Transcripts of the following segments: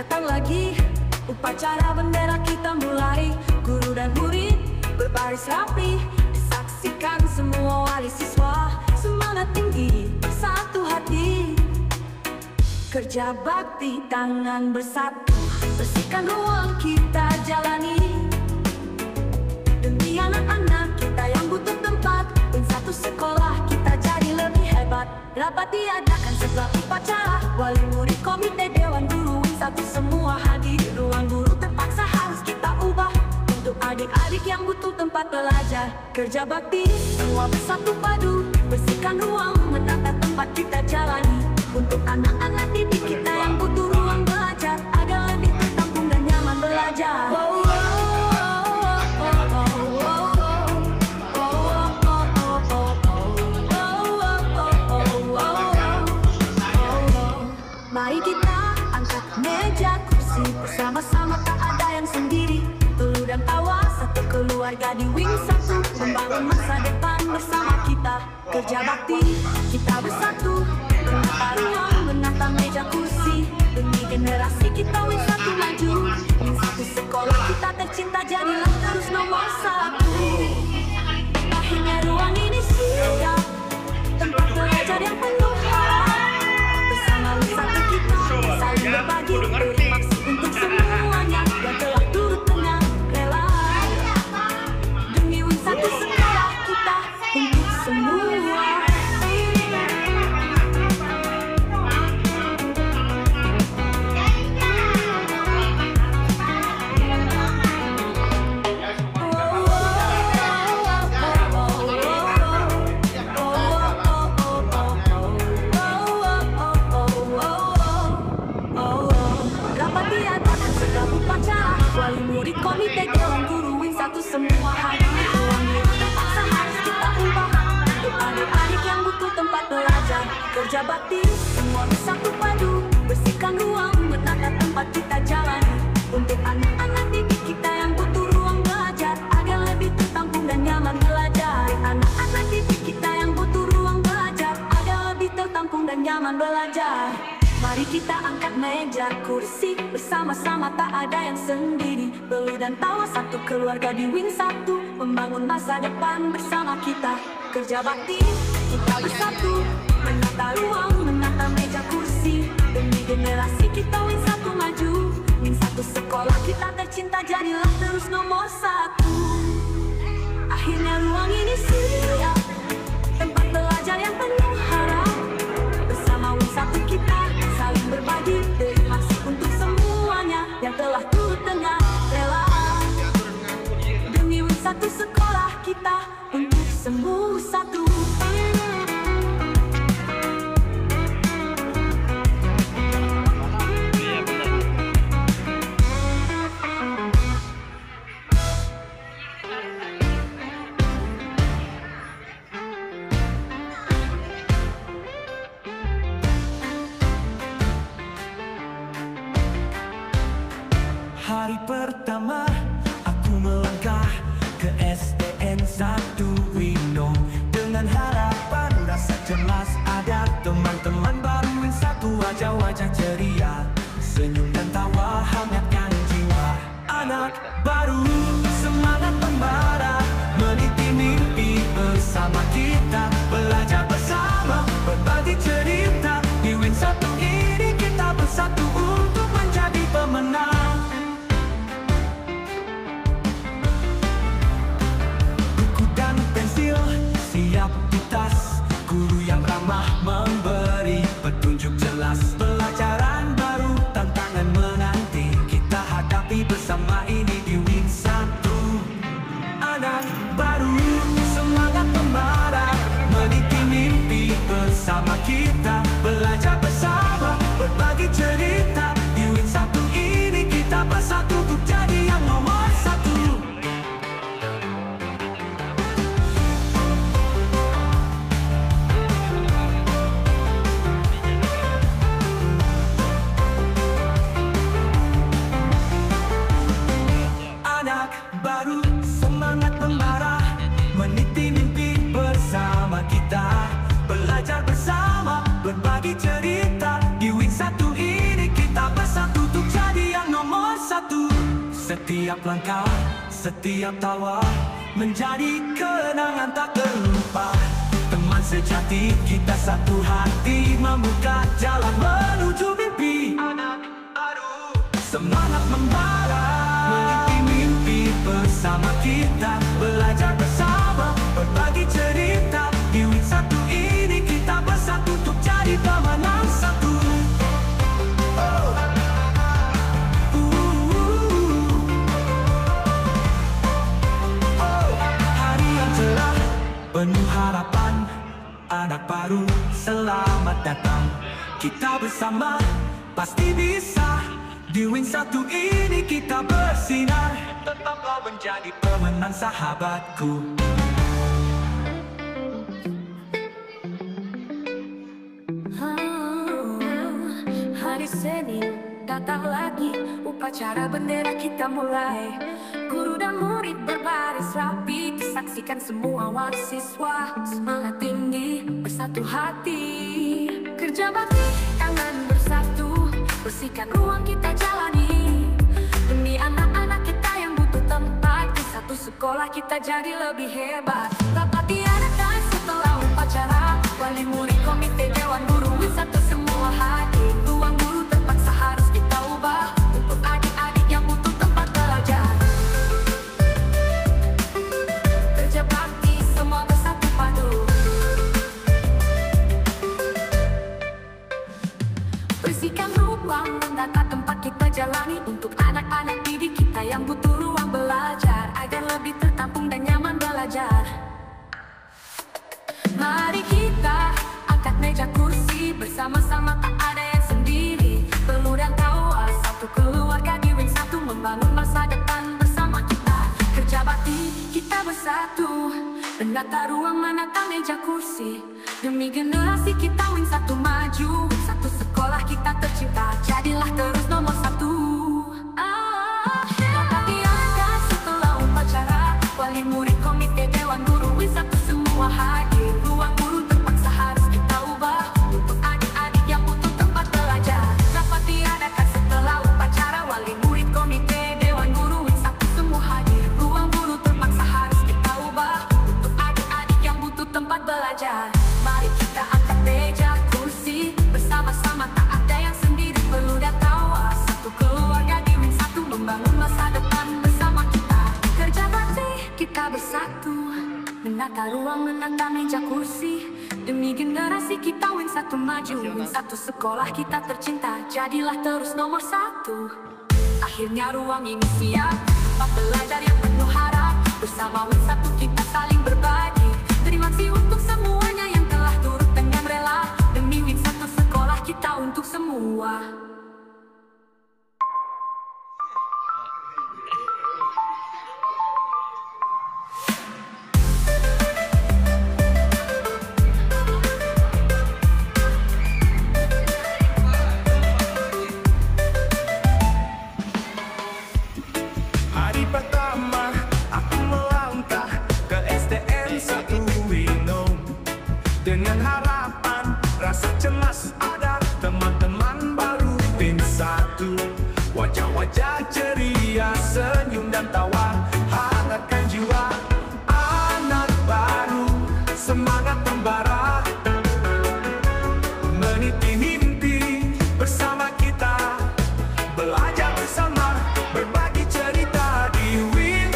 Datang lagi upacara bendera kita mulai. Guru dan murid berbaris rapi, disaksikan semua wali siswa. Semangat tinggi, satu hati, kerja bakti tangan bersatu. Bersihkan ruang kita jalani demi anak-anak kita yang butuh tempat. Win satu sekolah kita jadi lebih hebat. Rapat diadakan setelah upacara, wali murid, komite, dewan guru. Win satu semua hadir, ruang guru terpaksa harus kita ubah untuk adik-adik yang butuh tempat belajar. Kerja bakti, semua bersatu padu, bersihkan ruang, menata tempat kita jalani untuk anak-anak didik kita yang butuh ruang belajar agar lebih tertampung dan nyaman belajar. Mari kita angkat meja kursi bersama-sama, tak ada yang sendiri. Teluh dan tawa, satu keluarga di Wing satu, membangun masa depan bersama kita. Kerja bakti, kita bersatu, menata ruang, menata meja kursi demi generasi kita. Wing satu maju, Wing satu sekolah kita tercinta, jadilah terus nomor satu. Akhirnya ruang ini siap, tempat belajar yang penuh harap. Bersama Wing satu kita saling berbagi, beri maksud untuk semuanya yang telah turut dengan rela demi Wing satu sekolah kita untuk semua. Wali murid, komite, dewan guru, Wing satu semua hadir. Ruang guru terpaksa harus kita ubah untuk adik-adik yang butuh tempat belajar. Kerja bakti, semua bersatu padu, bersihkan ruang, menata tempat kita jalani untuk anak-anak didik kita yang butuh ruang belajar agar lebih tertampung dan nyaman belajar. Anak-anak didik kita yang butuh ruang belajar agar lebih tertampung dan nyaman belajar. Mari kita angkat meja kursi bersama-sama, tak ada yang sendiri. Teluh dan tawa, satu keluarga di Wing satu, membangun masa depan bersama kita. Kerja bakti, kita bersatu, menata ruang, menata meja kursi demi generasi kita. Wing satu maju, Wing satu sekolah kita tercinta, jadilah terus nomor satu. Akhirnya ruang ini siap, tempat belajar yang penuh harap. Bersama Wing satu kita saling berbagi, beri maksud untuk semuanya yang telah turut dengan rela demi Wing satu sekolah kita untuk sembuh satu. Hari pertama aku melangkah ke SDN 1 Wino, dengan harapan rasa cemas ada teman-teman baru. Wing satu wajah-wajah ceria, senyum dan tawa hangatkan jiwa. Anak baru semangat membara, meniti mimpi bersama kita. Belajar bersama, berbagi cerita. Di Wing satu ini kita bersatu untuk menjadi pemenang. Siap di tas, guru yang ramah memberi petunjuk jelas. Pelajaran baru, tantangan menanti, kita hadapi bersama ini di Wing satu. Anak baru semangat membara, meniti mimpi bersama kita. Belajar bersama, berbagi cerita. Di Wing satu ini kita bersatu untuk jadi yang nomor satu. satu. Setiap langkah, setiap tawa menjadi kenangan tak terlupa. Teman sejati, kita satu hati membuka jalan menuju mimpi. Semangat membara, meniti mimpi bersama kita. Belajar bersama, berbagi cerita. Di Win satu ini kita bersatu untuk jadi pemenang satu. Hari yang cerah, penuh harapan. Anak baru, selamat datang. Kita bersama, pasti bisa. Di Win satu ini kita bersinar. Tetaplah menjadi pemenang sahabatku. Hari Senin datang lagi, upacara bendera kita mulai. Guru dan murid berbaris rapi, disaksikan semua wali siswa. Semangat tinggi, bersatu hati. Kerja bakti, tangan bersatu. Bersihkan ruang kita jalani. Demi anak-anak kita yang butuh tempat. Di satu sekolah kita jadi lebih hebat. Rapat diadakan setelah upacara. Wali murid, komite, dewan guru, Win satu semua hadir. Ruang guru terpaksa harus kita ubah untuk adik-adik yang butuh tempat belajar. Kerja bakti, semua bersatu padu. Bersihkan ruang, menata tempat kita jalani. Untuk anak-anak didik kita yang butuh ruang belajar, agar lebih tertampung dan nyaman belajar. Mari kita angkat meja kursi, bersama-sama tak ada yang sendiri. Peluh dan tawa, satu keluarga di Win satu, membangun masa depan bersama kita. Kerja bakti, kita bersatu. Menata ruang, menata meja kursi. Demi generasi kita Win satu maju. Satu sekolah kita tercinta, jadilah terus nomor satu. Rapat diadakan setelah upacara. Wali murid, komite, dewan guru, Win satu semua hadir. Ruang guru terpaksa harus kita ubah untuk adik-adik yang butuh tempat belajar. Rapat diadakan setelah upacara. Wali murid, komite, dewan guru, Win satu semua hadir. Ruang guru terpaksa harus kita ubah untuk adik-adik yang butuh tempat belajar. Mari kita angkat meja kursi, bersama-sama tak ada yang sendiri. Peluh dan tawa, satu keluarga di Win satu, membangun masa depan bersama kita. Kerja bakti, kita bersatu. Menata ruang, menata meja kursi. Demi generasi kita Win satu maju. Win satu sekolah kita tercinta, jadilah terus nomor satu. Akhirnya ruang ini siap, tempat belajar yang penuh harap. Bersama Win satu kita saling berbagi. Terima kasih untuk semuanya yang telah turut dengan rela. Demi Win satu sekolah kita untuk semua. Hari pertama aku melangkah ke STM 1 Winom. Dengan harapan, rasa cemas ada. Teman-teman baru Win satu. Wajah-wajah ceria, senyum dan tawa hangatkan jiwa. Anak baru, semangat membara. Meniti mimpi bersama kita. Belajar bersama, berbagi cerita. Di Win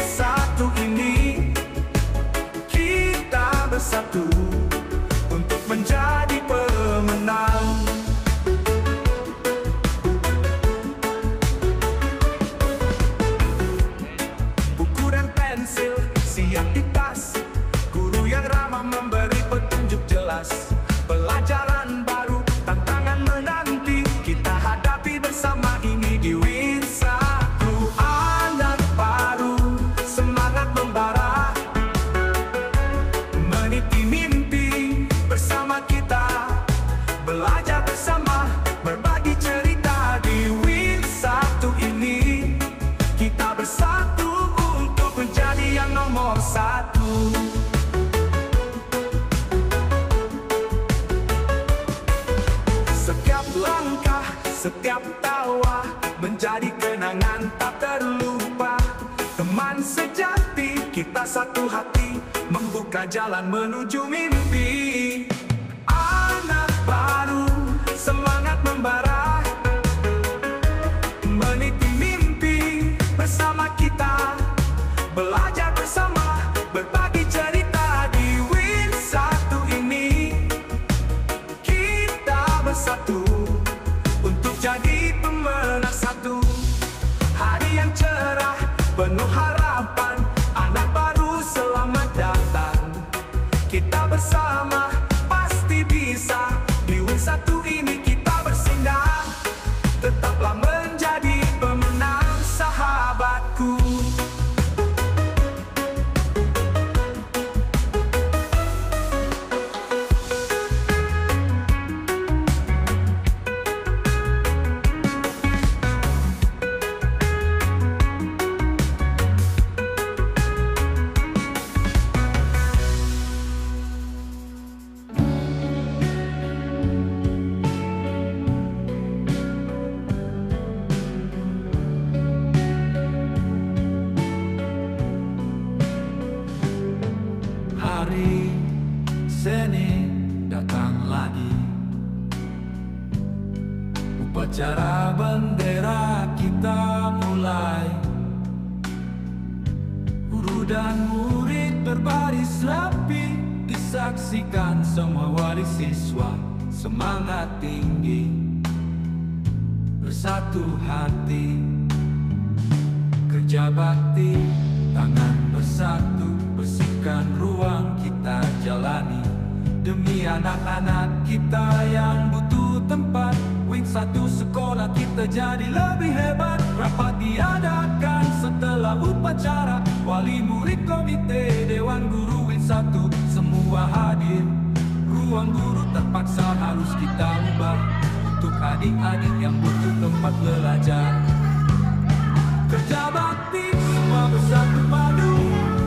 terlupa. Teman sejati, kita satu hati, membuka jalan menuju mimpi. Anak baru, semangat membara, meniti mimpi bersama kita. Belajar bersama, berbagi cerita di Win1 ini. Kita bersatu untuk jadi pemenang satu. Hari yang cerah, penuh harapan, anak baru selamat datang. Kita bersama pasti bisa, di Win1 ini kita bersinar. Tetaplah menjadi pemenang, sahabatku. Hari Senin datang lagi, upacara bendera kita mulai. Guru dan murid berbaris rapi, disaksikan semua wali siswa. Semangat tinggi, bersatu hati, kerja bakti, tangan bersatu, bersihkan ruang kita jalani. Demi anak-anak kita yang butuh tempat, Win1 sekolah kita jadi lebih hebat. Rapat diadakan setelah upacara, wali murid, komite, dewan guru Win1 semua hadir. Ruang guru terpaksa harus kita ubah untuk adik-adik yang butuh tempat belajar. Kerja bakti, semua bersatu padu,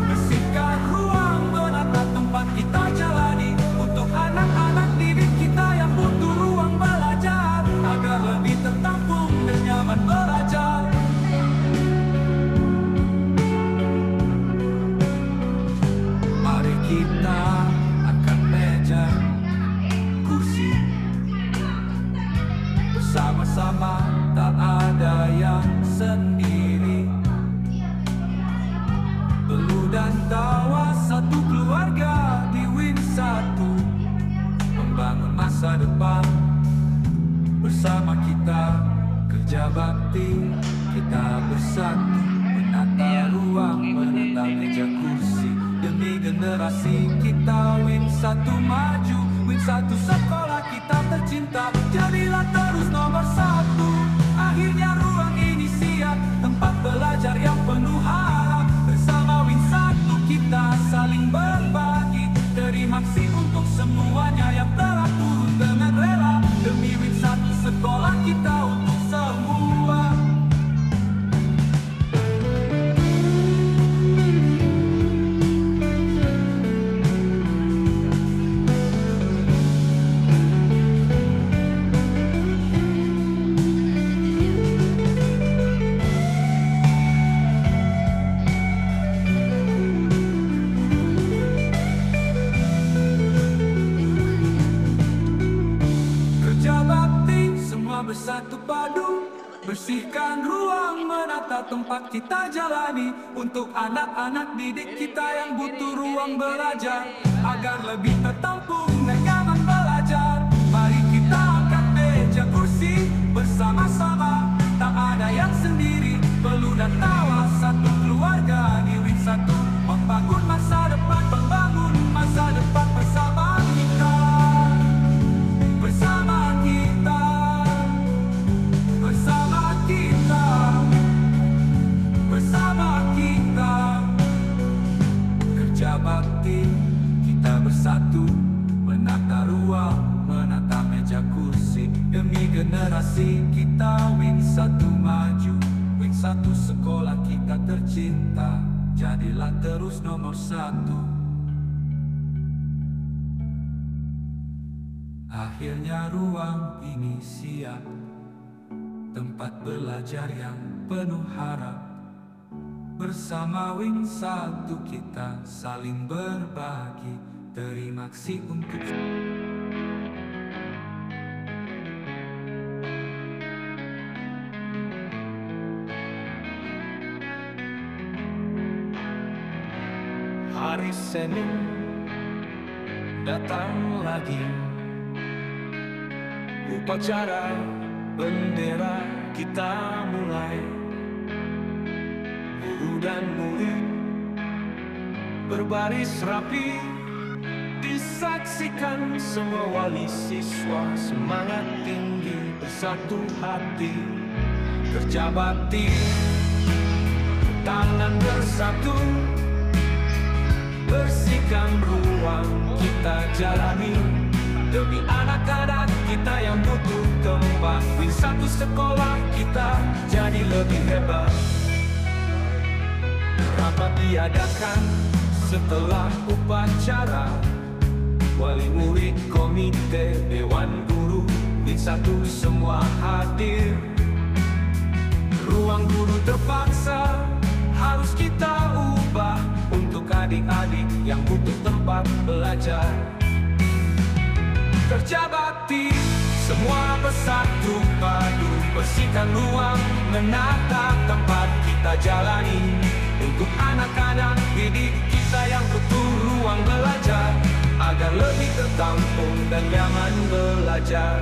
bersihkan ruang, menata tempat kita jalani. Untuk anak-anak didik kita yang butuh ruang belajar, agar lebih tertampung dan nyaman belajar. Mari kita angkat meja, kursi, bersama-sama, tak ada yang sendiri. Peluh dan tawa satu keluarga di Win1, membangun masa depan. Bersama kita kerja bakti, kita bersatu, menata ruang, menata meja kursi. Demi generasi kita Win1 maju, Win1 sekolah kita tercinta, jadilah terus nomor satu. Akhirnya ruang ini siap, tempat belajar yang penuh harap. Bersama Win1 kita saling berbagi, terima kasih untuk semuanya yang telah turun dengan rela. Demi Win1 sekolah kita untuk semua. Bersatu padu, bersihkan ruang, menata tempat kita jalani. Untuk anak-anak didik kita yang butuh ruang belajar, agar lebih tertampung dan nyaman belajar. Mari kita angkat meja kursi, bersama-sama, tak ada yang sendiri. Peluh dan tawa satu keluarga di Win1, membangun masa depan, membangun masa depan bersama kita. Bersama kita, bersama kita, bersama kita. Kerja bakti, kita bersatu, menata ruang, menata meja kursi. Demi generasi kita Win1 maju, Win1 sekolah kita tercinta, jadilah terus nomor satu. Akhirnya ruang ini siap, tempat belajar yang penuh harap. Bersama Wing 1 kita saling berbagi. Terima kasih untuk hari Senin datang lagi. Upacara bendera kita mulai. Guru dan murid berbaris rapi, disaksikan semua wali siswa. Semangat tinggi bersatu hati, kerja bakti tangan bersatu. Bersihkan ruang kita jalani demi anak-anak kita yang butuh tempat. Wing 1 sekolah kita jadi lebih hebat. Rapat diadakan setelah upacara. Wali murid, komite, dewan guru, Wing 1 semua hadir. Ruang guru terpaksa harus kita ubah untuk adik-adik yang butuh tempat belajar. Kerja bakti semua bersatu padu, bersihkan ruang, menata tempat kita jalani. Untuk anak-anak didik kita yang butuh ruang belajar, agar lebih tertampung dan nyaman belajar.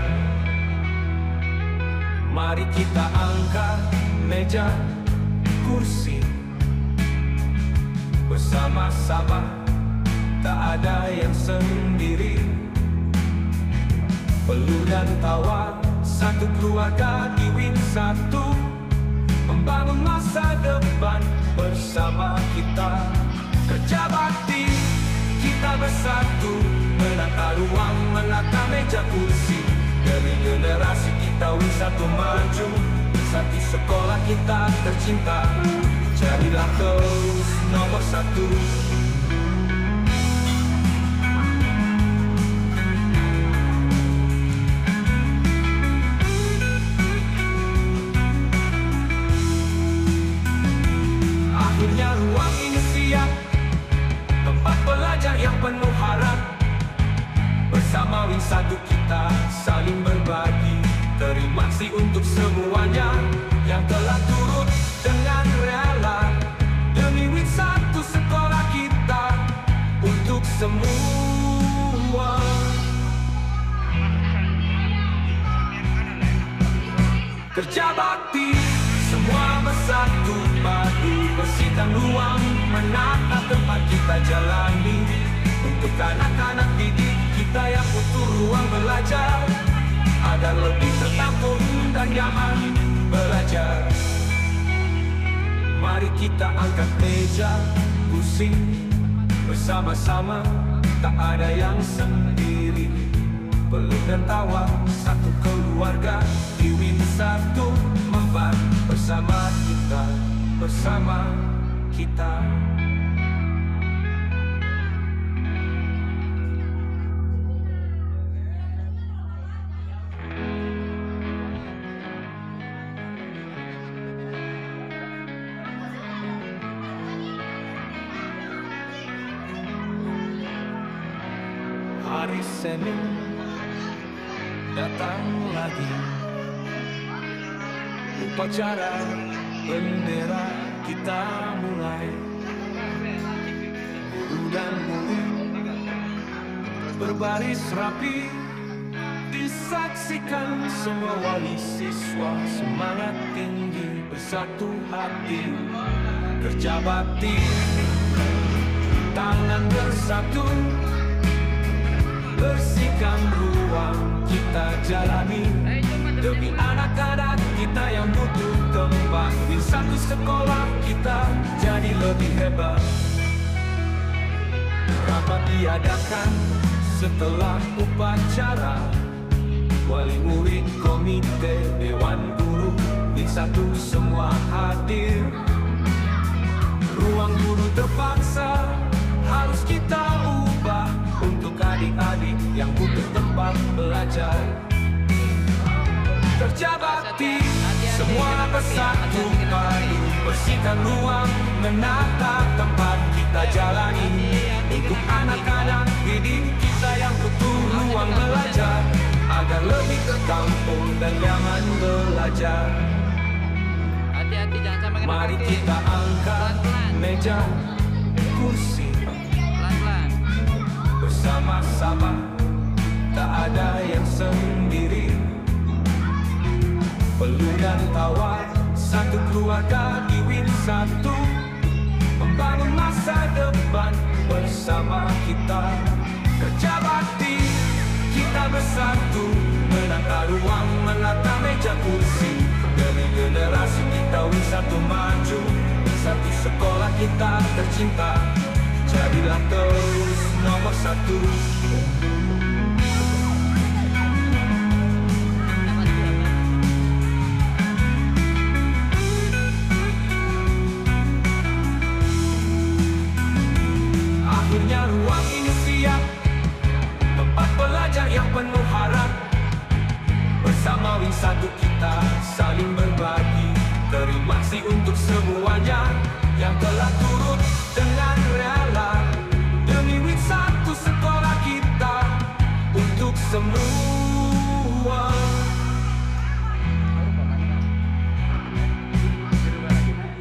Mari kita angkat meja, kursi, bersama-sama, tak ada yang sendiri. Peluh dan tawa, satu keluarga di Wing 1, membangun masa depan bersama kita. Kerja bakti kita bersatu, menata ruang, menata meja kursi. Dari generasi kita Wing 1 maju, Wing 1 sekolah kita tercinta. Jadilah terus nomor 1. Akhirnya ruang ini siap, tempat belajar yang penuh harap. Bersama Wing 1 kita saling berbagi. Terima kasih untuk semuanya yang telah turut dengan rela demi Wing 1 sekolah kita. Untuk semua kerja bakti, semua bersatu padu, bersihkan ruang, menata tempat kita jalani. Untuk anak-anak didik kita yang butuh ruang belajar, agar lebih tertampung dan nyaman belajar. Mari kita angkat meja, kursi, bersama-sama, tak ada yang sendiri. Peluk dan tawa, satu keluarga di Wing 1 membangun bersama kita, bersama kita. Hari Senin datang lagi. Upacara bendera kita mulai. Guru dan murid berbaris rapi, disaksikan semua wali siswa. Semangat tinggi bersatu hati, kerja bakti tangan bersatu. Bersihkan ruang kita jalani demi anak-anak kita yang butuh tempat. Wing 1 sekolah kita jadi lebih hebat. Rapat diadakan setelah upacara. Wali murid, komite, dewan guru, Wing 1 semua hadir. Ruang guru terpaksa harus kita ubah untuk adik-adik yang butuh tempat belajar. Kerja bakti Semua bersatu padu, bersihkan ruang, menata tempat kita jalani. Untuk anak-anak didik kita yang butuh ruang belajar, agar lebih tertampung dan nyaman belajar. Hati-hati jangan sampai kena Mari kaki. kita angkat meja, kursi, Pelan-pelan. bersama-sama, tak ada yang sendiri. Perlu dan tawar, satu keluarga di Win satu, membangun masa depan bersama kita. Kerja bakti, kita bersatu, menata ruang, menata meja kursi. Demi generasi kita Win satu maju, satu sekolah kita tercinta, jadilah terus nomor satu. Akhirnya ruang ini siap, tempat belajar yang penuh harap. Bersama Win satu kita saling berbagi. Terima kasih untuk semuanya yang telah turut dengan rela demi Win satu sekolah kita, untuk semua.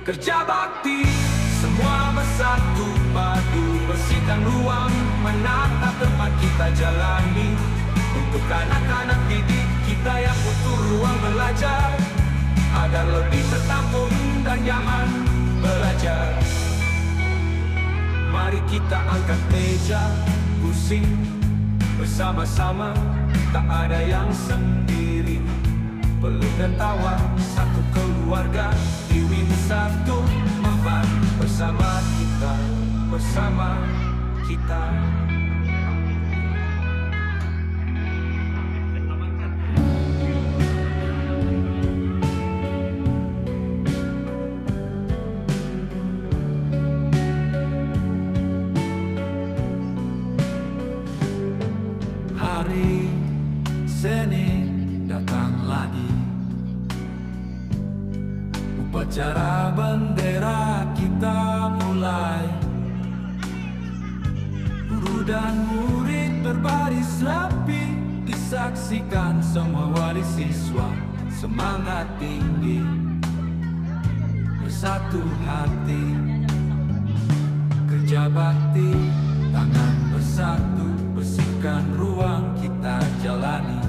Kerja bakti, semua bersatu padu, bersihkan ruang, menata tempat kita jalani. Untuk anak-anak didik kita yang butuh ruang belajar, agar lebih tertampung dan nyaman belajar. Mari kita angkat meja, kursi, bersama-sama, tak ada yang sendiri. Peluk dan tawa, satu keluarga di Win satu, membangun bersama kita, bersama kita. Hari Senin datang lagi, upacara bendera kita mulai. Guru dan murid berbaris rapi, disaksikan semua wali siswa, semangat tinggi, bersatu hati. Kerja bakti, tangan bersatu, bersihkan ruang kita jalani.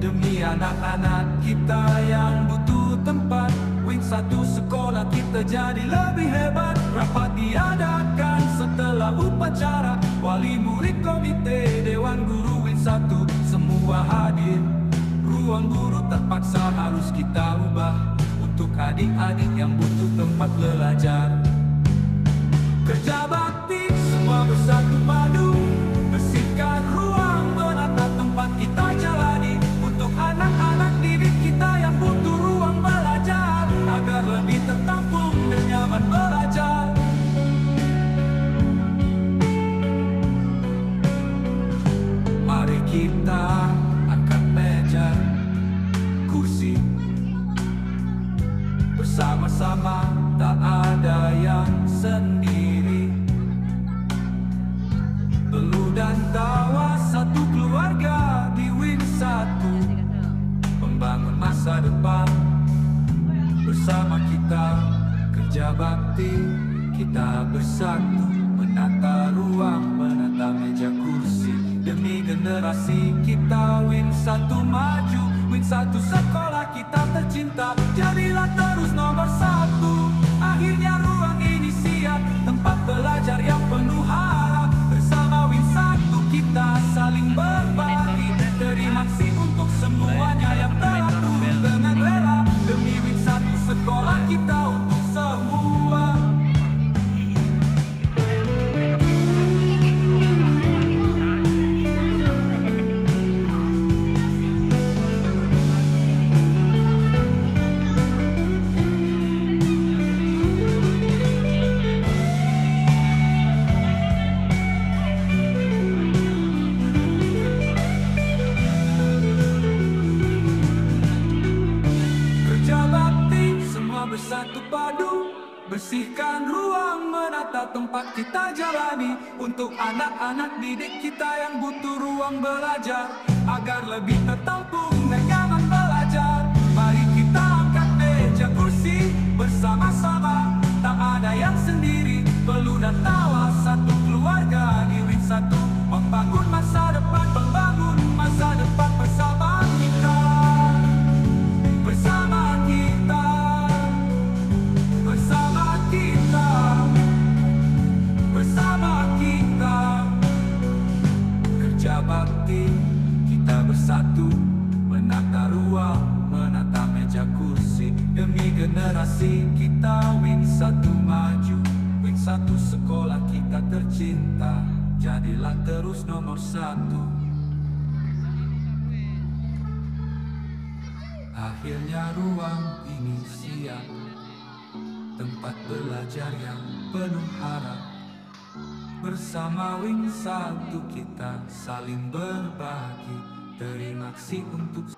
Demi anak-anak kita yang butuh tempat, Win satu sekolah kita jadi lebih hebat. Rapat diadakan setelah upacara, wali murid, komite, dewan guru Win satu semua hadir. Ruang guru terpaksa harus kita ubah, untuk adik-adik yang butuh tempat belajar. Kerja bakti, semua bersatu padu, bersihkan ruang, menata tempat kita jalani. Untuk anak-anak didik kita yang butuh ruang belajar, agar lebih tertampung dan nyaman belajar. Mari kita angkat meja, kursi, bersama-sama, tak ada yang sendiri. Peluh dan tawa, satu keluarga di Win satu, membangun masa depan bersama kita. Kerja bakti, kita bersatu, menata ruang, menata meja kursi. Demi generasi kita Win satu maju, Win satu sekolah kita tercinta, jadilah terus nomor satu. Akhirnya ruang ini siap, tempat belajar yang penuh harap. Bersama Win satu kita saling berbagi. Terima kasih untuk semuanya yang telah turun dengan rela demi Win satu sekolah kita, untuk semua. Bersihkan ruang, menata tempat kita jalani. Untuk anak-anak didik kita yang butuh ruang belajar, agar lebih tertampung dan nyaman belajar. Mari kita angkat meja kursi bersama-sama. Tak ada yang sendiri, perlu dan tawa. Satu keluarga di Win 1, membangun masa depan, membangun masa depan bersama kita. Bersama kita, bersama kita, bersama kita. Kerja bakti kita bersatu, menata ruang, menata meja kursi. Demi generasi kita Win 1 maju, Win 1 sekolah kita tercinta. Jadilah terus nomor 1. Akhirnya ruang ini siap, tempat belajar yang penuh harap. Bersama Win 1 kita saling berbagi. Terima kasih untuk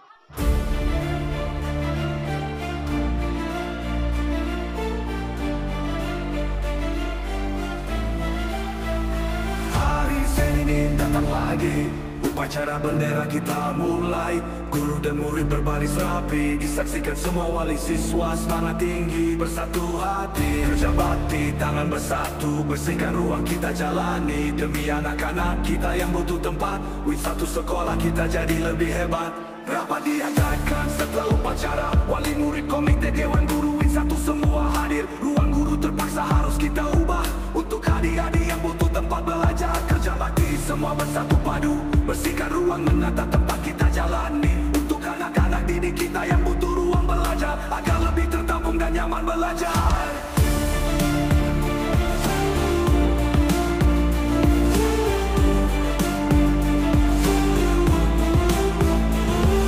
hari Senin ini datang lagi. Upacara bendera kita mulai. Guru dan murid berbaris rapi, disaksikan semua wali siswa. Semangat tinggi, bersatu hati. Kerja bakti, tangan bersatu. Bersihkan ruang kita jalani. Demi anak-anak kita yang butuh tempat. Win 1 sekolah kita jadi lebih hebat. Rapat diadakan setelah upacara. Wali murid, komite, dewan guru Win 1 semua hadir. Ruang guru terpaksa harus kita ubah untuk adik-adik yang butuh tempat belajar. Kerja bakti semua bersatu padu. Bersihkan ruang, menata tempat kita jalani. Untuk anak-anak didik kita yang butuh ruang belajar, agar lebih tertampung dan nyaman belajar.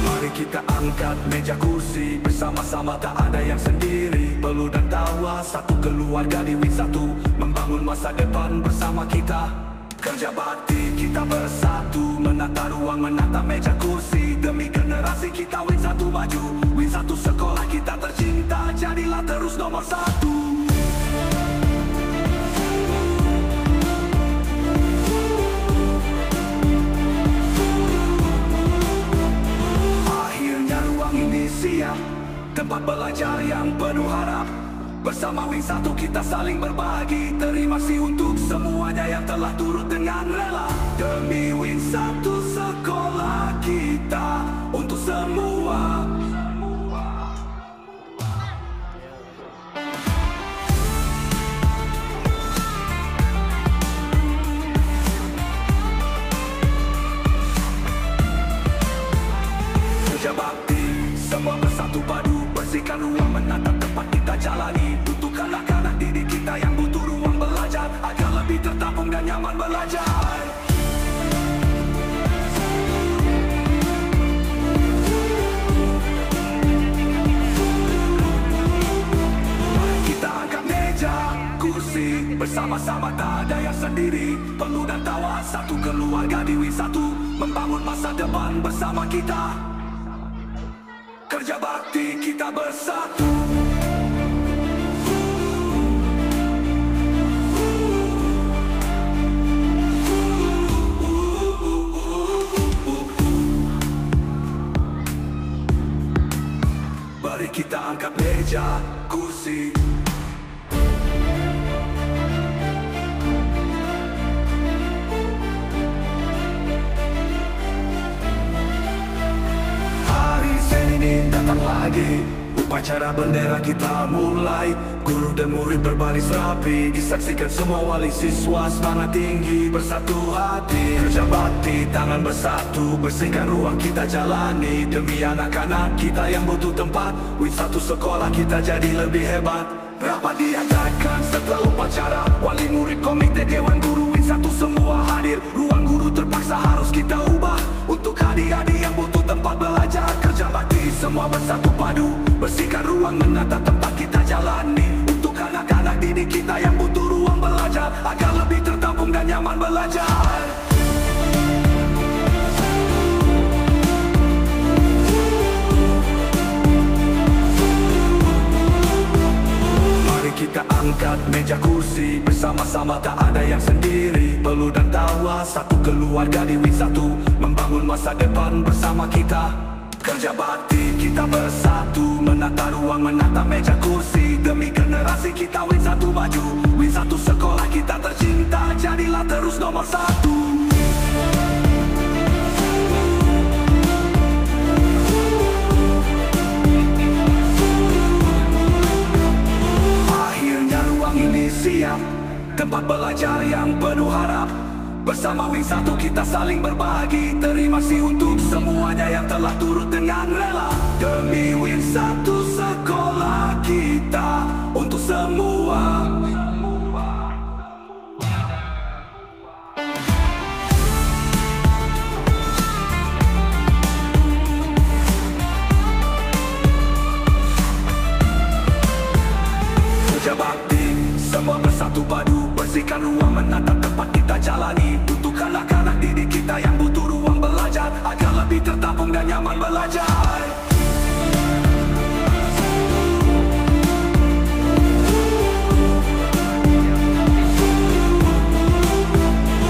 Mari kita angkat meja kursi bersama-sama, tak ada yang sendiri. Perlu dan tawa, satu keluarga di Win 1, membangun masa depan bersama kita. Kerja bakti kita bersatu, menata ruang, menata meja kursi. Demi generasi kita Win 1 maju, Win 1 sekolah kita tercinta. Jadilah terus nomor 1. Akhirnya ruang ini siap, tempat belajar yang penuh harap. Bersama Win 1 kita saling berbagi. Terima kasih untuk semuanya yang telah turut dengan rela. Demi Win 1 sekolah kita, untuk semua. Kerja bakti, semua bersatu padu. Bersihkan ruang, menata tempat kita jalani. Untuk anak-anak didik kita yang butuh ruang belajar, agar lebih tertampung dan nyaman belajar. Mari kita angkat meja kursi bersama-sama, tak ada yang sendiri. Perlu dan tawa, satu keluarga di Win 1, membangun masa depan bersama kita. Kerja bakti kita bersatu. Mari kita angkat meja kursi. Ini datang lagi. Upacara bendera kita mulai. Guru dan murid berbaris rapi, disaksikan semua wali siswa. Semangat tinggi, bersatu hati. Kerja bakti, tangan bersatu. Bersihkan ruang kita jalani. Demi anak-anak kita yang butuh tempat. Win 1 sekolah kita jadi lebih hebat. Rapat diadakan setelah upacara. Wali murid, komite, dewan guru Win 1 semua hadir. Ruang guru terpaksa harus kita ubah untuk adik-adik yang butuh tempat belajar. Kerja bakti semua bersatu padu. Bersihkan ruang, menata tempat kita jalani. Untuk anak-anak didik kita yang butuh ruang belajar, agar lebih tertampung dan nyaman belajar. kita angkat meja kursi bersama-sama, tak ada yang sendiri. Peluh dan tawa, satu keluarga di Win 1, membangun masa depan bersama kita. Kerja bakti kita bersatu, menata ruang, menata meja kursi. Demi generasi kita Win 1 maju, Win 1 sekolah kita tercinta, jadilah terus nomor 1. Siap, tempat belajar yang penuh harap. Bersama Win 1 kita saling berbagi. Terima kasih untuk semuanya yang telah turut dengan rela. Demi Win 1 sekolah kita, untuk semua. Kerja bakti, semua bersatu padu, bersihkan ruang, menata tempat kita jalani. Untuk anak-anak didik kita yang butuh ruang belajar, agar lebih tertampung dan nyaman belajar.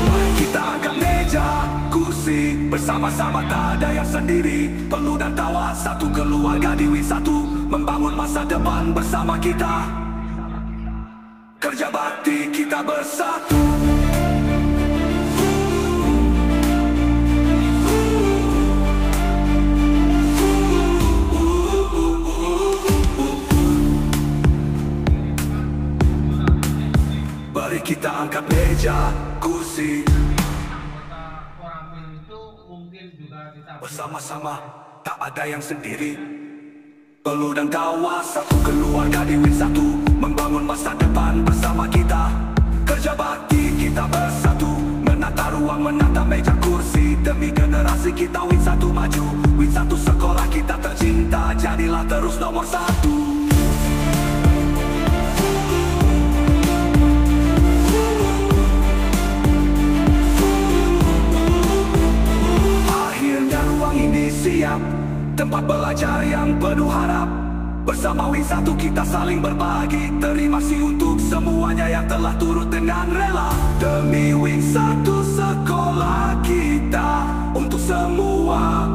Mari kita angkat meja, kursi, bersama-sama, tak ada yang sendiri. Peluh dan tawa, satu keluarga di Win 1, membangun masa depan bersama kita. Kerja bakti kita bersatu. Mari kita angkat meja, kursi, bersama-sama, tak ada yang sendiri. Peluh dan tawa, satu keluarga di Win 1, membangun masa depan bersama kita. Kerja bakti kita bersatu, menata ruang, menata meja kursi. Demi generasi kita Win 1 maju, Win 1 sekolah kita tercinta, jadilah terus nomor 1. Akhirnya ruang ini siap, tempat belajar yang penuh harap. Bersama Win 1 kita saling berbagi. Terima kasih untuk semuanya yang telah turut dengan rela. Demi Win 1 sekolah kita, untuk semua.